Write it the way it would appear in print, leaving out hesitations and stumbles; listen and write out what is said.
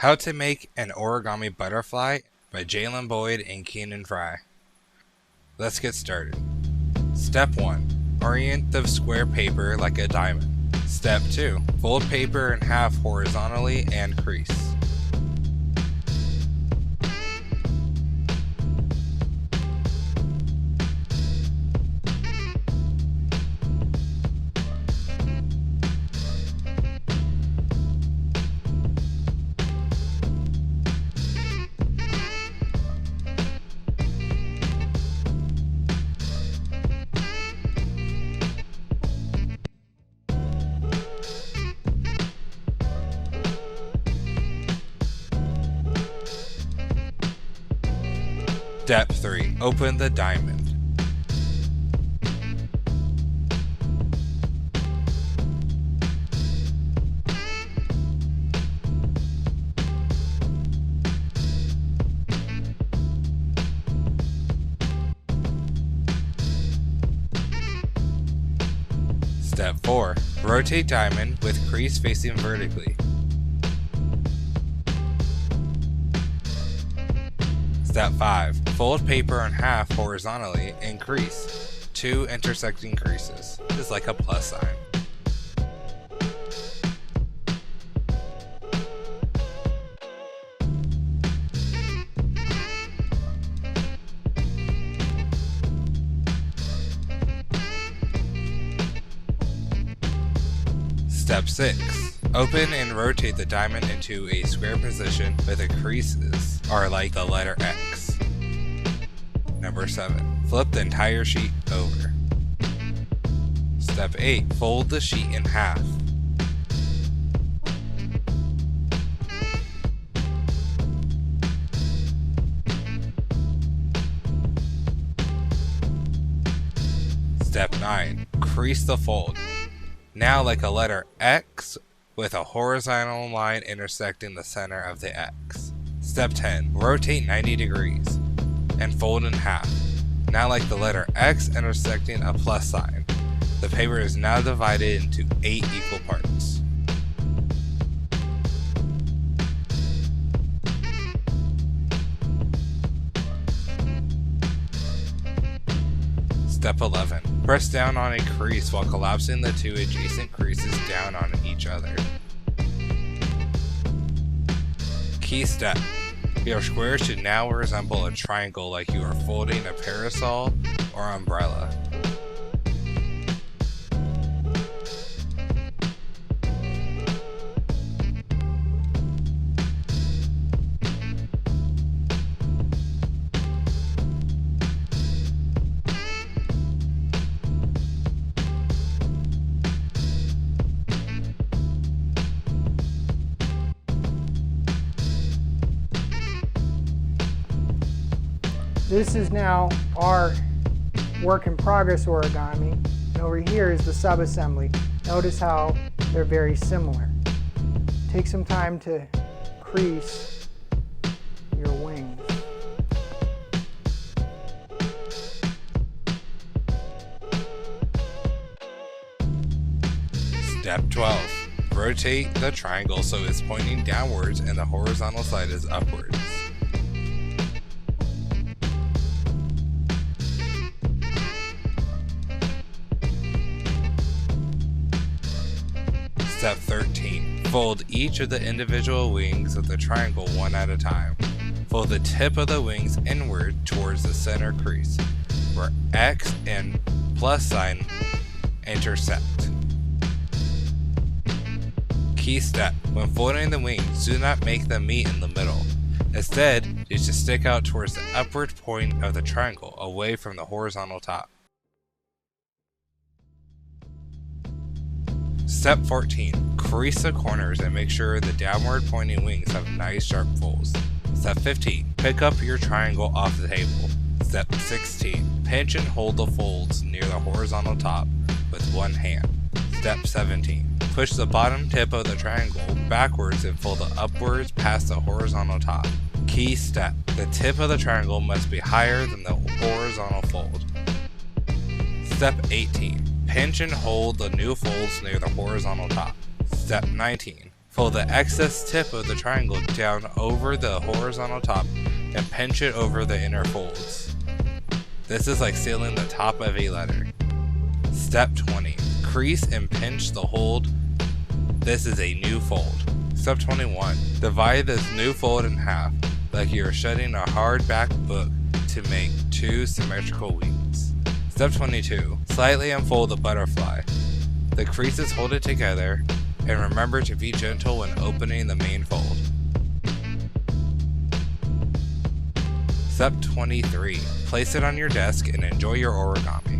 How to Make an Origami Butterfly by Jalen Boyd and Keenan Fry. Let's get started. Step 1. Orient the square paper like a diamond. Step 2. Fold paper in half horizontally and crease. Step 3. Open the diamond. Step 4. Rotate diamond with crease facing vertically. Step 5. Fold paper in half horizontally and crease 2 intersecting creases. It's like a plus sign. Step 6. Open and rotate the diamond into a square position where the creases are like the letter X. Number 7. Flip the entire sheet over. Step 8. Fold the sheet in half. Step 9. Crease the fold. Now like a letter X with a horizontal line intersecting the center of the X. Step 10. Rotate 90 degrees and fold in half. Now like the letter X intersecting a plus sign. The paper is now divided into 8 equal parts. Step 11. Press down on a crease while collapsing the 2 adjacent creases down on each other. Key step. Your square should now resemble a triangle like you are folding a parasol or umbrella. This is now our work in progress origami, and over here is the subassembly. Notice how they're very similar. Take some time to crease your wings. Step 12. Rotate the triangle so it's pointing downwards and the horizontal side is upwards. Step 13. Fold each of the individual wings of the triangle one at a time. Fold the tip of the wings inward towards the center crease, where X and plus sign intersect. Key step. When folding the wings, do not make them meet in the middle. Instead, they should stick out towards the upward point of the triangle, away from the horizontal top. Step 14. Crease the corners and make sure the downward pointing wings have nice sharp folds. Step 15. Pick up your triangle off the table. Step 16. Pinch and hold the folds near the horizontal top with one hand. Step 17. Push the bottom tip of the triangle backwards and fold it upwards past the horizontal top. Key step. The tip of the triangle must be higher than the horizontal fold. Step 18. Pinch and hold the new folds near the horizontal top. Step 19. Fold the excess tip of the triangle down over the horizontal top and pinch it over the inner folds. This is like sealing the top of a letter. Step 20. Crease and pinch the hold. This is a new fold. Step 21. Divide this new fold in half, like you are shutting a hardback book to make two symmetrical wings. Step 22. Slightly unfold the butterfly. The creases hold it together, and remember to be gentle when opening the main fold. Step 23. Place it on your desk and enjoy your origami.